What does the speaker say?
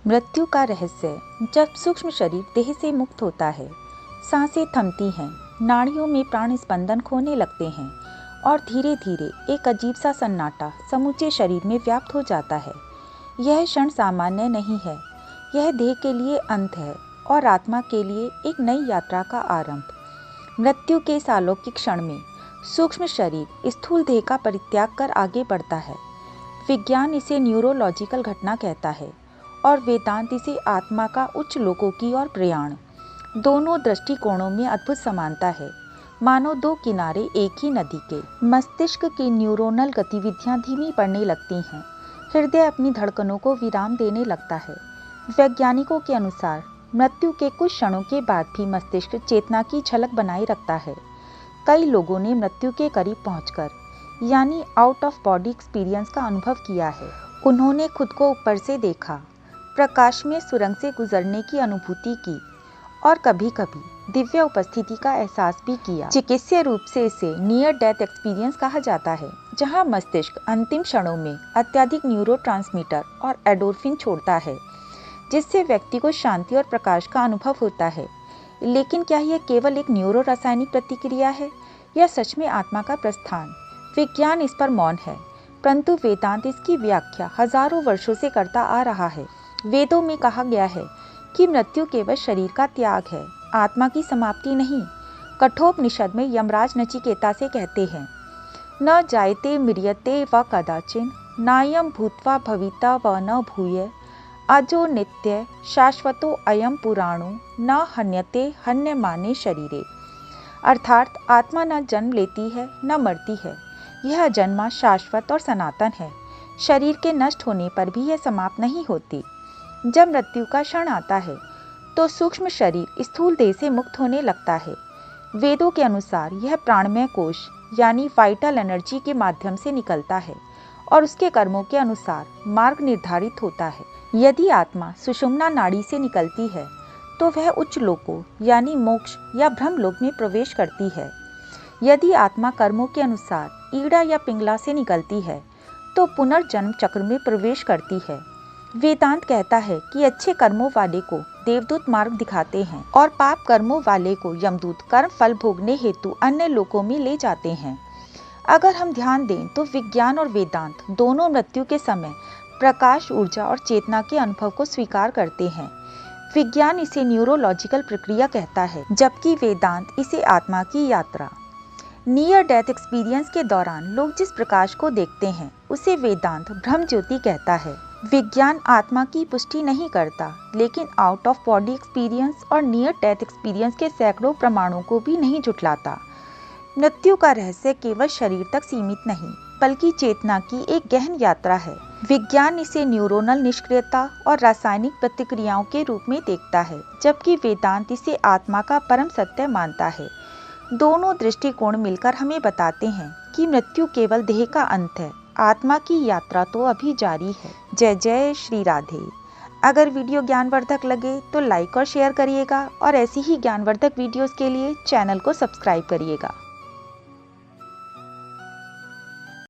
मृत्यु का रहस्य। जब सूक्ष्म शरीर देह से मुक्त होता है, सांसें थमती हैं, नाड़ियों में प्राण स्पंदन खोने लगते हैं और धीरे धीरे एक अजीब सा सन्नाटा समूचे शरीर में व्याप्त हो जाता है। यह क्षण सामान्य नहीं है, यह देह के लिए अंत है और आत्मा के लिए एक नई यात्रा का आरंभ। मृत्यु के इस अलौकिक क्षण में सूक्ष्म शरीर स्थूल देह का परित्याग कर आगे बढ़ता है। विज्ञान इसे न्यूरोलॉजिकल घटना कहता है और वेदांत इसे आत्मा का उच्च लोकों की ओर प्रयाण। दोनों दृष्टिकोणों में अद्भुत समानता है, मानो दो किनारे एक ही नदी के। मस्तिष्क की न्यूरोनल गतिविधियां धीमी पड़ने लगती हैं, हृदय अपनी धड़कनों को विराम देने लगता है। वैज्ञानिकों के अनुसार मृत्यु के कुछ क्षणों के बाद भी मस्तिष्क चेतना की झलक बनाए रखता है। कई लोगों ने मृत्यु के करीब पहुंचकर, यानी आउट ऑफ बॉडी एक्सपीरियंस का अनुभव किया है। उन्होंने खुद को ऊपर से देखा, प्रकाश में सुरंग से गुजरने की अनुभूति की और कभी-कभी दिव्य उपस्थिति का एहसास भी किया। चिकित्सीय रूप से इसे नियर डेथ एक्सपीरियंस कहा जाता है, जहां मस्तिष्क अंतिम क्षणों में अत्यधिक न्यूरोट्रांसमीटर और एंडोर्फिन छोड़ता है, जिससे व्यक्ति को शांति और प्रकाश का अनुभव होता है। लेकिन क्या यह केवल एक न्यूरो रासायनिक प्रतिक्रिया है या सच में आत्मा का प्रस्थान? विज्ञान इस पर मौन है, परंतु वेदांत इसकी व्याख्या हजारों वर्षों से करता आ रहा है। वेदों में कहा गया है कि मृत्यु केवल शरीर का त्याग है, आत्मा की समाप्ति नहीं। कठोपनिषद में यमराज नचिकेता से कहते हैं, न जायते म्रियते व कदाचिन नायम भूत्वा भविता व न भूय अजो नित्य शाश्वतो अयम पुराणो न हन्यते हन्यमाने शरीरे। अर्थात आत्मा न जन्म लेती है न मरती है, यह अजन्मा, शाश्वत और सनातन है। शरीर के नष्ट होने पर भी यह समाप्त नहीं होती। जब मृत्यु का क्षण आता है तो सूक्ष्म शरीर स्थूल देह से मुक्त होने लगता है। वेदों के अनुसार यह प्राणमय कोश यानी वाइटल एनर्जी के माध्यम से निकलता है और उसके कर्मों के अनुसार मार्ग निर्धारित होता है। यदि आत्मा सुषुम्ना नाड़ी से निकलती है तो वह उच्च लोकों यानी मोक्ष या ब्रह्मलोक में प्रवेश करती है। यदि आत्मा कर्मों के अनुसार ईड़ा या पिंगला से निकलती है तो पुनर्जन्म चक्र में प्रवेश करती है। वेदांत कहता है कि अच्छे कर्मों वाले को देवदूत मार्ग दिखाते हैं और पाप कर्मों वाले को यमदूत कर्म फल भोगने हेतु अन्य लोकों में ले जाते हैं। अगर हम ध्यान दें तो विज्ञान और वेदांत दोनों मृत्यु के समय प्रकाश, ऊर्जा और चेतना के अनुभव को स्वीकार करते हैं। विज्ञान इसे न्यूरोलॉजिकल प्रक्रिया कहता है, जबकि वेदांत इसे आत्मा की यात्रा। नियर डेथ एक्सपीरियंस के दौरान लोग जिस प्रकाश को देखते हैं उसे वेदांत ब्रह्म ज्योति कहता है। विज्ञान आत्मा की पुष्टि नहीं करता, लेकिन आउट ऑफ बॉडी एक्सपीरियंस और नियर डेथ एक्सपीरियंस के सैकड़ों प्रमाणों को भी नहीं झुठलाता। मृत्यु का रहस्य केवल शरीर तक सीमित नहीं, बल्कि चेतना की एक गहन यात्रा है। विज्ञान इसे न्यूरोनल निष्क्रियता और रासायनिक प्रतिक्रियाओं के रूप में देखता है, जबकि वेदांत इसे आत्मा का परम सत्य मानता है। दोनों दृष्टिकोण मिलकर हमें बताते हैं कि मृत्यु केवल देह का अंत है, आत्मा की यात्रा तो अभी जारी है। जय जय श्री राधे। अगर वीडियो ज्ञानवर्धक लगे तो लाइक और शेयर करिएगा और ऐसी ही ज्ञानवर्धक वीडियोस के लिए चैनल को सब्सक्राइब करिएगा।